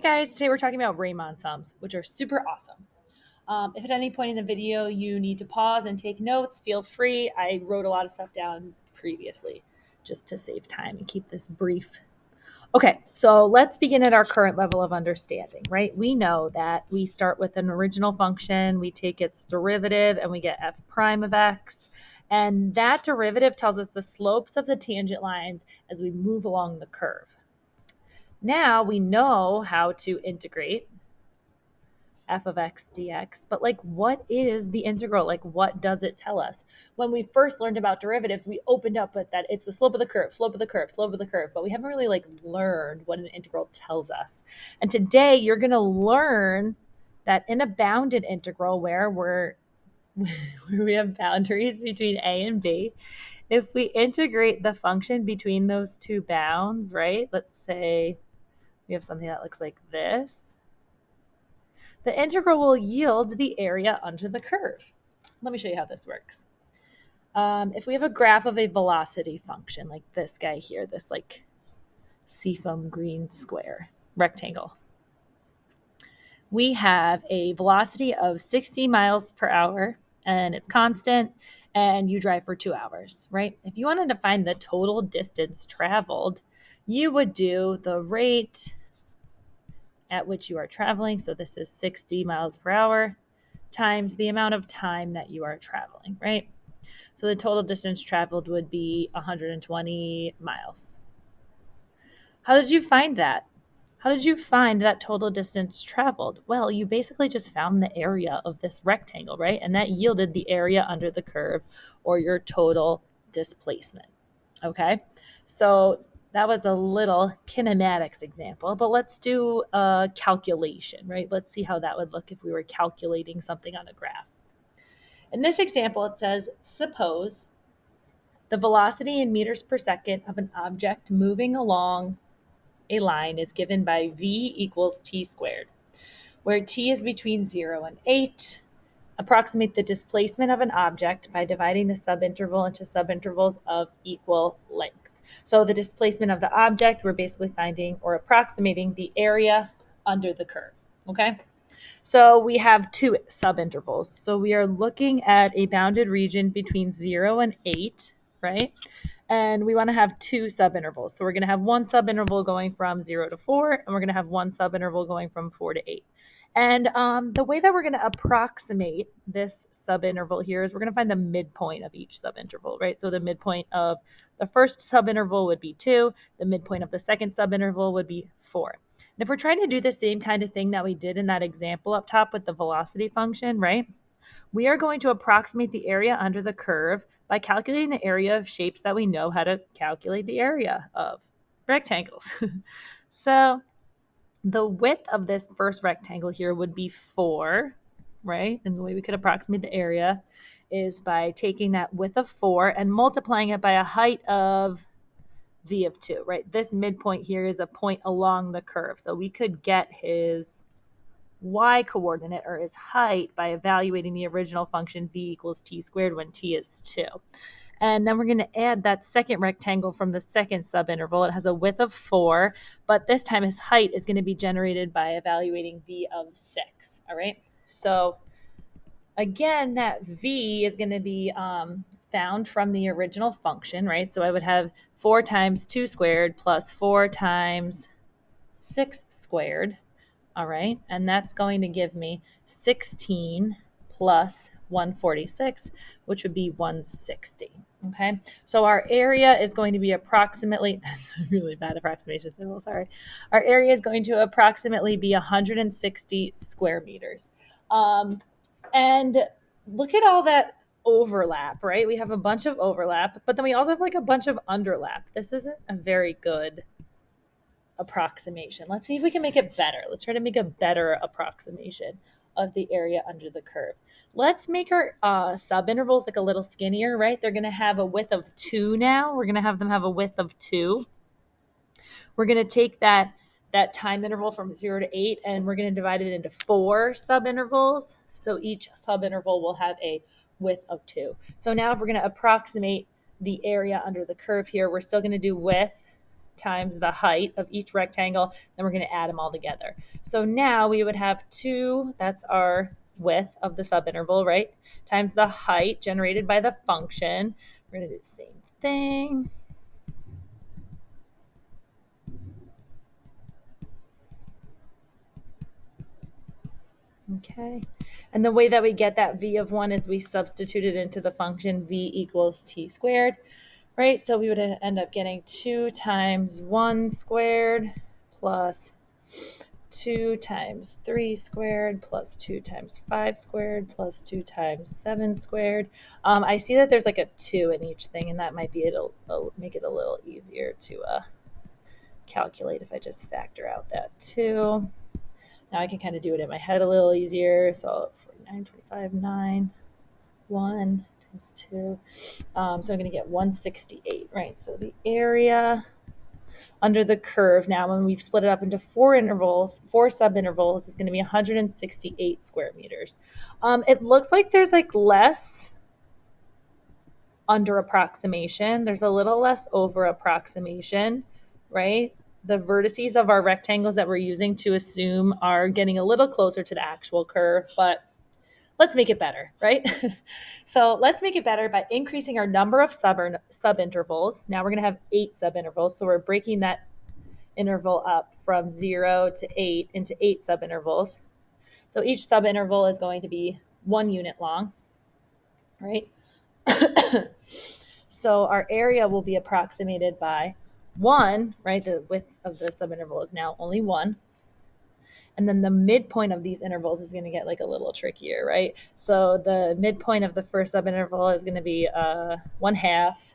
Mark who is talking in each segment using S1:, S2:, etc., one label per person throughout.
S1: Hey guys, today we're talking about Riemann sums, which are super awesome. If at any point in the video you need to pause and take notes, feel free. I wrote a lot of stuff down previously just to save time and keep this brief. Okay, so let's begin at our current level of understanding, right? We know that we start with an original function, we take its derivative, and we get f prime of x. And that derivative tells us the slopes of the tangent lines as we move along the curve. Now we know how to integrate f of x dx, but like what is the integral? Like what does it tell us? When we first learned about derivatives, we opened up with that it's the slope of the curve, slope of the curve, slope of the curve, but we haven't really like learned what an integral tells us. And today you're going to learn that in a bounded integral where where we have boundaries between a and b, if we integrate the function between those two bounds, right? Let's say we have something that looks like this. The integral will yield the area under the curve. Let me show you how this works. If we have a graph of a velocity function, like this guy here, this like seafoam green square rectangle, we have a velocity of 60 miles per hour and it's constant and you drive for 2 hours, right? If you wanted to find the total distance traveled, you would do the rate at which you are traveling. So this is 60 miles per hour times the amount of time that you are traveling, right? So the total distance traveled would be 120 miles. How did you find that? How did you find that total distance traveled? Well, you basically just found the area of this rectangle, right? And that yielded the area under the curve or your total displacement. Okay. So that was a little kinematics example, but let's do a calculation, right? Let's see how that would look if we were calculating something on a graph. In this example, it says, suppose the velocity in meters per second of an object moving along a line is given by v equals t squared, where t is between 0 and 8. Approximate the displacement of an object by dividing the subinterval into subintervals of equal length. So the displacement of the object, we're basically finding or approximating the area under the curve, okay? So we have two subintervals. So we are looking at a bounded region between 0 and 8, right? And we want to have two subintervals. So we're going to have one subinterval going from 0 to 4, and we're going to have one subinterval going from 4 to 8. And the way that we're going to approximate this subinterval here is we're going to find the midpoint of each subinterval, right? So the midpoint of the first subinterval would be 2. The midpoint of the second subinterval would be 4. And if we're trying to do the same kind of thing that we did in that example up top with the velocity function, right? We are going to approximate the area under the curve by calculating the area of shapes that we know how to calculate the area of rectangles. So the width of this first rectangle here would be 4, right? And the way we could approximate the area is by taking that width of 4 and multiplying it by a height of v of 2, right? This midpoint here is a point along the curve. So we could get his y coordinate or his height by evaluating the original function v equals t squared when t is 2. And then we're going to add that second rectangle from the second subinterval. It has a width of 4, but this time his height is going to be generated by evaluating v of 6, all right? So again, that v is going to be found from the original function, right? So I would have 4 times 2 squared plus 4 times 6 squared, all right? And that's going to give me 16 plus 146, which would be 160, okay? So our area is going to be approximately, that's a really bad approximation symbol, sorry. Our area is going to approximately be 160 square meters. And look at all that overlap, right? We have a bunch of overlap, but then we also have like a bunch of underlap. This isn't a very good approximation. Let's see if we can make it better. Let's try to make a better approximation of the area under the curve. Let's make our subintervals like a little skinnier, right? They're going to have a width of 2 now. We're going to have them have a width of 2. We're going to take that time interval from 0 to 8, and we're going to divide it into 4 subintervals. So each subinterval will have a width of 2. So now if we're going to approximate the area under the curve here, we're still going to do width times the height of each rectangle. Then we're going to add them all together. So now we would have 2, that's our width of the subinterval, right? Times the height generated by the function. We're going to do the same thing. Okay. And the way that we get that v of 1 is we substitute it into the function v equals t squared, right? So we would end up getting 2 times 1 squared plus 2 times 3 squared plus 2 times 5 squared plus 2 times 7 squared. I see that there's like a 2 in each thing, and that might be it'll make it a little easier to calculate if I just factor out that 2. Now I can kind of do it in my head a little easier. So 49, 25, 9, 1 times 2. So I'm going to get 168, right? So the area under the curve now, when we've split it up into 4 intervals, 4 subintervals, is going to be 168 square meters. It looks like there's like less under approximation. There's a little less over approximation, right? The vertices of our rectangles that we're using to assume are getting a little closer to the actual curve, but let's make it better, right? So let's make it better by increasing our number of subintervals. Now we're going to have 8 subintervals. So we're breaking that interval up from 0 to 8 into 8 subintervals. So each subinterval is going to be 1 unit long, right? So our area will be approximated by 1, right? The width of the subinterval is now only 1. And then the midpoint of these intervals is going to get like a little trickier, right? So the midpoint of the first subinterval is going to be 1/2,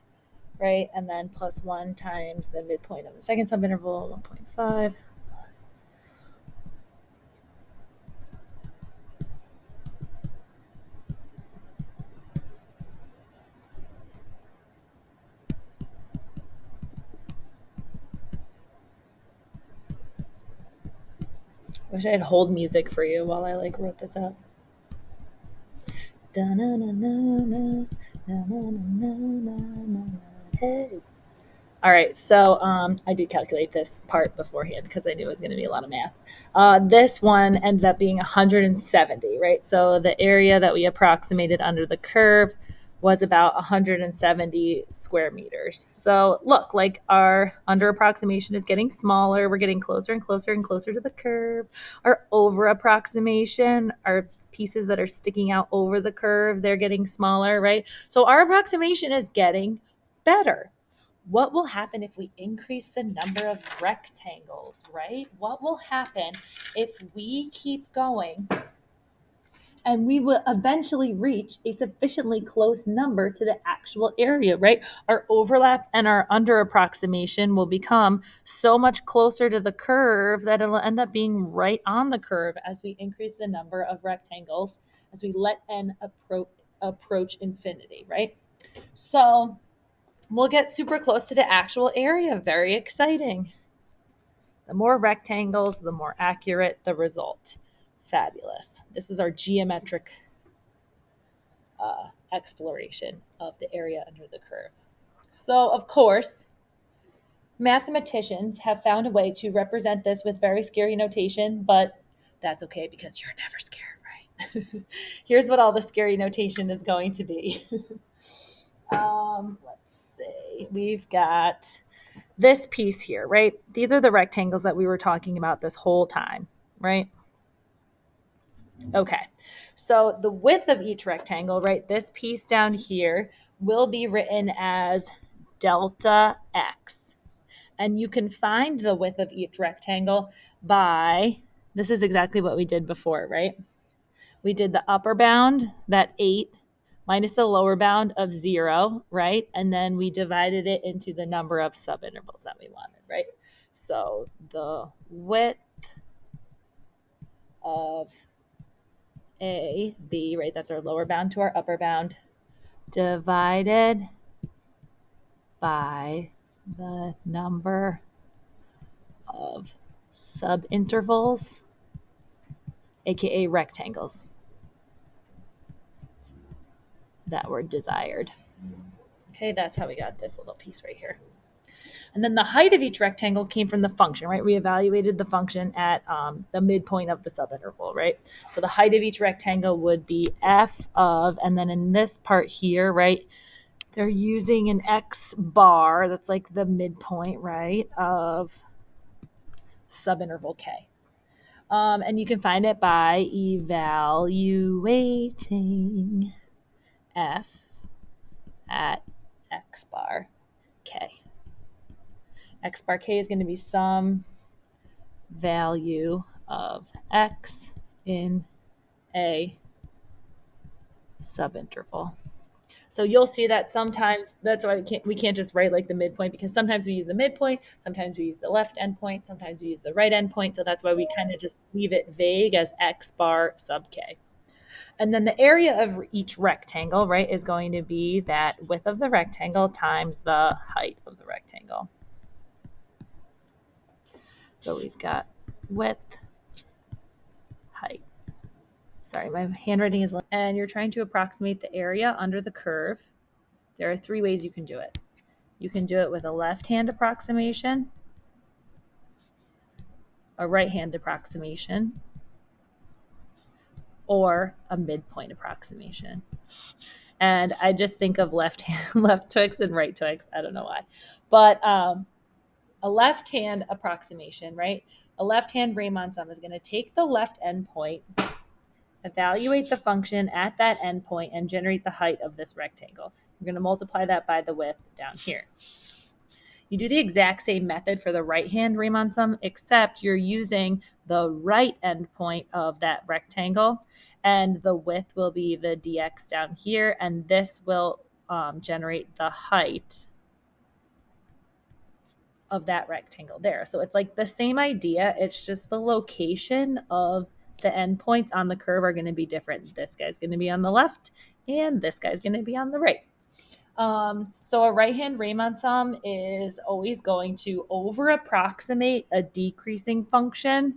S1: right? And then plus 1 times the midpoint of the second subinterval, 1.5. I wish I had hold music for you while I like wrote this up. Hey. All right, so I did calculate this part beforehand because I knew it was going to be a lot of math. This one ended up being 170, right? So the area that we approximated under the curve was about 170 square meters. So look, like our under approximation is getting smaller. We're getting closer and closer and closer to the curve. Our over approximation, our pieces that are sticking out over the curve, they're getting smaller, right? So our approximation is getting better. What will happen if we increase the number of rectangles, right? What will happen if we keep going and we will eventually reach a sufficiently close number to the actual area, right? Our overlap and our under approximation will become so much closer to the curve that it'll end up being right on the curve as we increase the number of rectangles, as we let n approach infinity, right? So we'll get super close to the actual area. Very exciting. The more rectangles, the more accurate the result. Fabulous. This is our geometric exploration of the area under the curve. So, of course, mathematicians have found a way to represent this with very scary notation, but that's okay because you're never scared, right? Here's what all the scary notation is going to be. Let's see. We've got this piece here, right? These are the rectangles that we were talking about this whole time, right? Okay, so the width of each rectangle, right, this piece down here will be written as delta x. And you can find the width of each rectangle by, this is exactly what we did before, right? We did the upper bound, that 8, minus the lower bound of 0, right? And then we divided it into the number of subintervals that we wanted, right? So the width of A, B, right? That's our lower bound to our upper bound, divided by the number of subintervals, aka rectangles, that were desired. Okay, that's how we got this little piece right here. And then the height of each rectangle came from the function, right? We evaluated the function at the midpoint of the subinterval, right? So the height of each rectangle would be f of, and then in this part here, right, they're using an x bar, that's like the midpoint, right, of subinterval k. And you can find it by evaluating f at x bar k. X bar k is going to be some value of x in a subinterval. So you'll see that sometimes, that's why we can't just write like the midpoint, because sometimes we use the midpoint, sometimes we use the left endpoint, sometimes we use the right endpoint. So that's why we kind of just leave it vague as x bar sub k. And then the area of each rectangle, right, is going to be that width of the rectangle times the height of the rectangle. So we've got width, height. Sorry, my handwriting is, and you're trying to approximate the area under the curve. There are 3 ways you can do it. You can do it with a left-hand approximation, a right-hand approximation, or a midpoint approximation. And I just think of left Twix and right Twix. I don't know why. But a left-hand approximation, right? A left-hand Riemann sum is going to take the left endpoint, evaluate the function at that endpoint, and generate the height of this rectangle. We're going to multiply that by the width down here. You do the exact same method for the right-hand Riemann sum, except you're using the right endpoint of that rectangle, and the width will be the dx down here, and this will generate the height of that rectangle there. So it's like the same idea, it's just the location of the endpoints on the curve are going to be different. This guy's going to be on the left, and this guy's going to be on the right. So a right-hand Riemann sum is always going to over-approximate a decreasing function,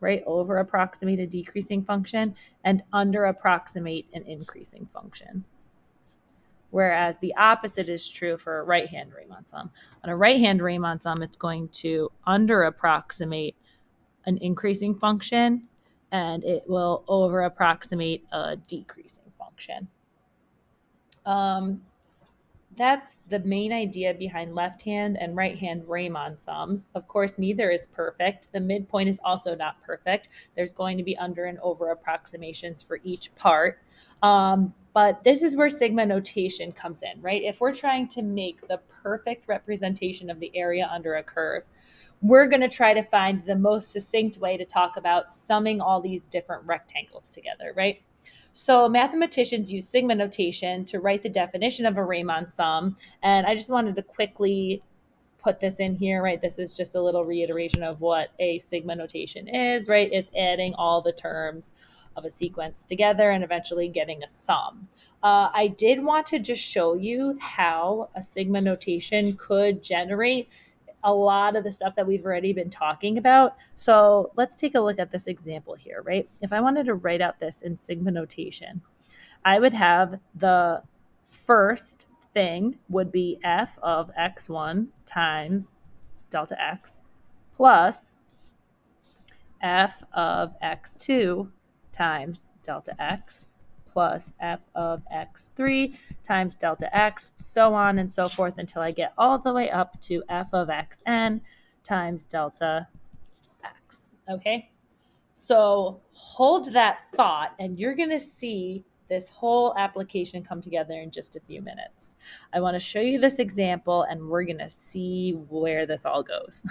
S1: right? Over-approximate a decreasing function and under-approximate an increasing function. Whereas the opposite is true for a right-hand Riemann sum. On a right-hand Riemann sum, it's going to under-approximate an increasing function, and it will over-approximate a decreasing function. That's the main idea behind left-hand and right-hand Riemann sums. Of course, neither is perfect. The midpoint is also not perfect. There's going to be under and over approximations for each part. But this is where sigma notation comes in, right? If we're trying to make the perfect representation of the area under a curve, we're going to try to find the most succinct way to talk about summing all these different rectangles together, right? So mathematicians use sigma notation to write the definition of a Riemann sum. And I just wanted to quickly put this in here, right? This is just a little reiteration of what a sigma notation is, right? It's adding all the terms of a sequence together and eventually getting a sum. I did want to just show you how a sigma notation could generate a lot of the stuff that we've already been talking about. So let's take a look at this example here, right? If I wanted to write out this in sigma notation, I would have the first thing would be f of x1 times delta x plus f of x2 times delta x plus f of x3 times delta x, so on and so forth until I get all the way up to f of xn times delta x. Okay, so hold that thought and you're going to see this whole application come together in just a few minutes. I want to show you this example and we're going to see where this all goes.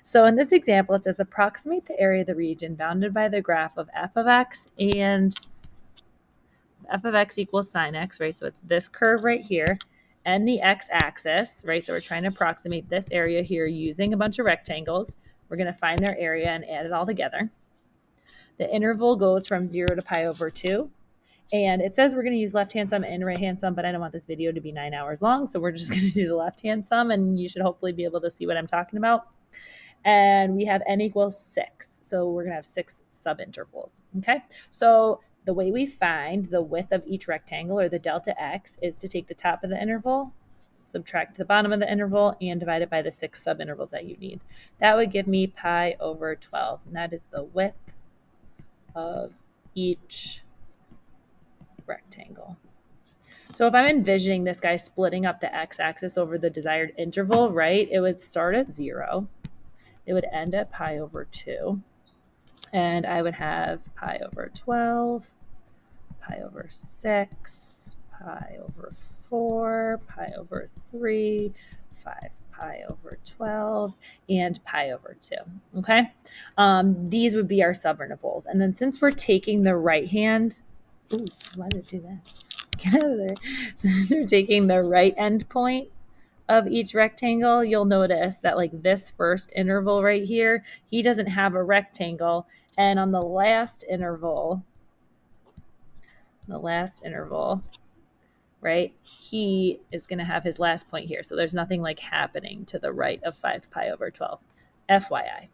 S1: So in this example, it says approximate the area of the region bounded by the graph of f of x and f of x equals sine x, right? So it's this curve right here and the x-axis, right? So we're trying to approximate this area here using a bunch of rectangles. We're going to find their area and add it all together. The interval goes from 0 to pi over 2. And it says we're going to use left-hand sum and right-hand sum, but I don't want this video to be 9 hours long, so we're just going to do the left-hand sum, and you should hopefully be able to see what I'm talking about. And we have n equals 6, so we're going to have 6 subintervals, okay? So the way we find the width of each rectangle, or the delta x, is to take the top of the interval, subtract the bottom of the interval, and divide it by the 6 subintervals that you need. That would give me pi over 12, and that is the width of each rectangle. So if I'm envisioning this guy splitting up the x-axis over the desired interval, right, it would start at 0. It would end at pi over 2. And I would have pi over 12, pi over 6, pi over 4, pi over 3, 5 pi over 12, and pi over 2. Okay? These would be our subintervals. And then since we're taking the right hand, ooh, why did it do that? Get out of there. Since we're taking the right end point of each rectangle, you'll notice that like this first interval right here, he doesn't have a rectangle. And on the last interval, right, he is going to have his last point here. So there's nothing like happening to the right of 5 pi over 12. FYI.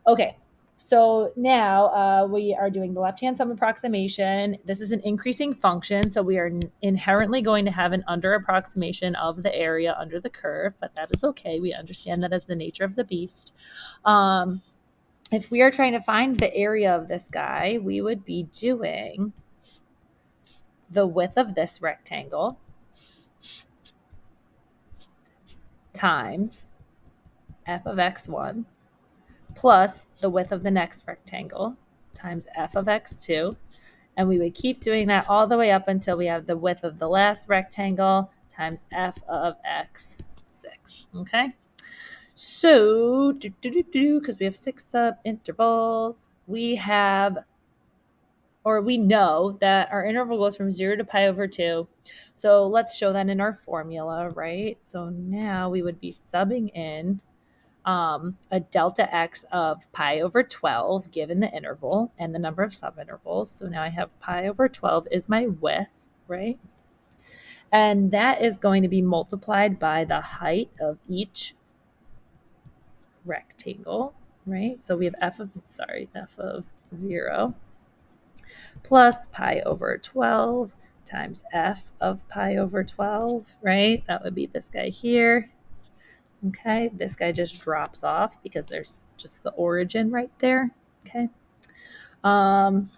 S1: Okay, so now we are doing the left-hand sum approximation. This is an increasing function, so we are inherently going to have an under approximation of the area under the curve, but that is okay. We understand that as the nature of the beast. If we are trying to find the area of this guy, we would be doing the width of this rectangle times f of x1 plus the width of the next rectangle times f of x2. And we would keep doing that all the way up until we have the width of the last rectangle times f of x6. Okay? So, because we have 6 subintervals, we know that our interval goes from 0 to pi over 2. So let's show that in our formula, right? So now we would be subbing in a delta x of pi over 12 given the interval and the number of subintervals. So now I have pi over 12 is my width, right? And that is going to be multiplied by the height of each rectangle, right? So we have f of 0 plus pi over 12 times f of pi over 12, right? That would be this guy here. Okay, this guy just drops off because there's just the origin right there. Okay.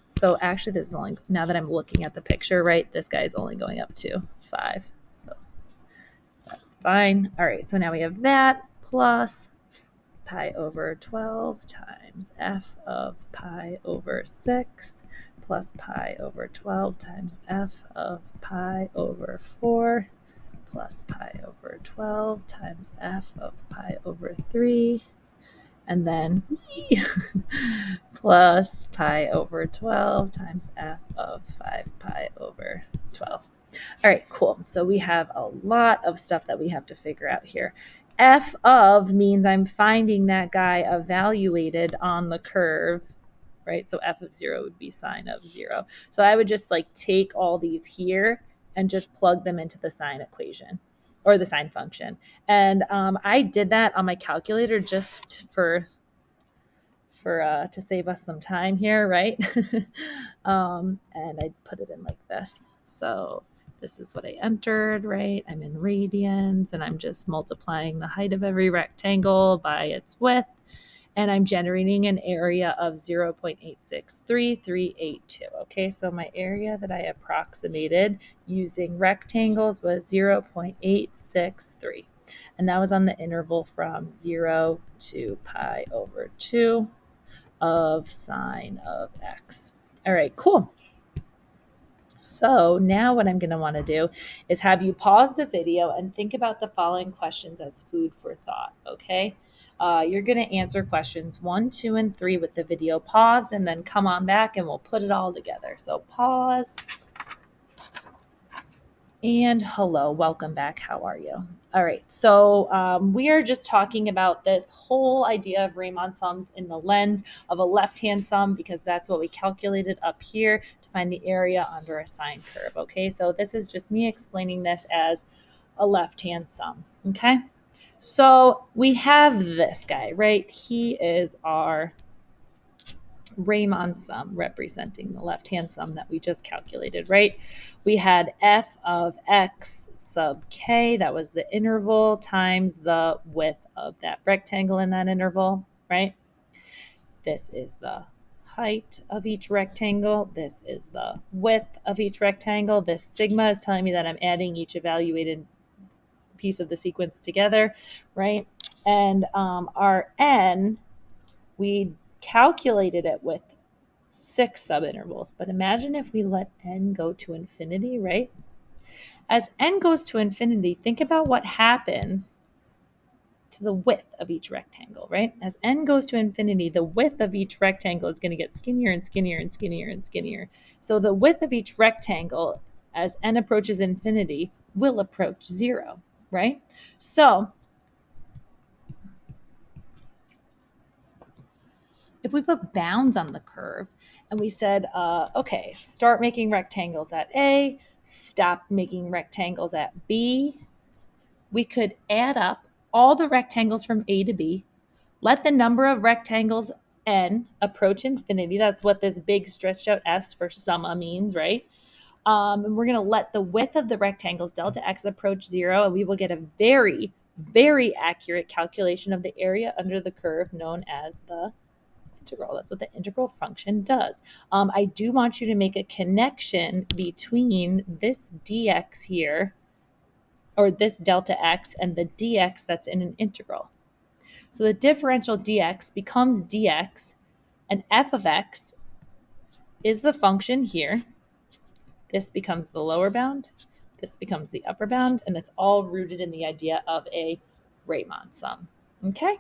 S1: So actually this is only, now that I'm looking at the picture, right, this guy is only going up to 5. So that's fine. All right, so now we have that plus pi over 12 times f of pi over 6 plus pi over 12 times f of pi over 4 plus pi over 12 times f of pi over 3, and then plus pi over 12 times f of 5 pi over 12. All right, cool. So we have a lot of stuff that we have to figure out here. F of means I'm finding that guy evaluated on the curve, right? So f of 0 would be sine of 0. So I would just like take all these here and just plug them into the sine equation or the sine function. And I did that on my calculator just for to save us some time here, right? And I put it in like this. So this is what I entered, right? I'm in radians and I'm just multiplying the height of every rectangle by its width. And I'm generating an area of 0.863382. Okay, so my area that I approximated using rectangles was 0.863. And that was on the interval from 0 to pi over 2 of sine of x. All right, cool. So now what I'm going to want to do is have you pause the video and think about the following questions as food for thought, okay? You're going to answer questions 1, 2, and 3 with the video paused, and then come on back and we'll put it all together. So pause. And hello, welcome back. How are you? All right, so we are just talking about this whole idea of Riemann sums in the lens of a left-hand sum because that's what we calculated up here to find the area under a sine curve, okay? So this is just me explaining this as a left-hand sum, okay? So we have this guy, right? He is our Riemann sum representing the left-hand sum that we just calculated, right? We had f of x sub k, that was the interval, times the width of that rectangle in that interval, right? This is the height of each rectangle. This is the width of each rectangle. This sigma is telling me that I'm adding each evaluated piece of the sequence together, right? And our n, we calculated it with 6 subintervals. But imagine if we let n go to infinity, right? As n goes to infinity, think about what happens to the width of each rectangle, right? As n goes to infinity, the width of each rectangle is going to get skinnier and skinnier and skinnier and skinnier. So the width of each rectangle, as n approaches infinity, will approach 0, right? So if we put bounds on the curve and we said, okay, start making rectangles at A, stop making rectangles at B, we could add up all the rectangles from A to B, let the number of rectangles n approach infinity. That's what this big stretched out S for summa means, right? And we're going to let the width of the rectangles delta x approach 0, and we will get a very, very accurate calculation of the area under the curve known as the integral. That's what the integral function does. I do want you to make a connection between this dx here, or this delta x, and the dx that's in an integral. So the differential dx becomes dx, and f of x is the function here. This becomes the lower bound, this becomes the upper bound, and it's all rooted in the idea of a Riemann sum. Okay?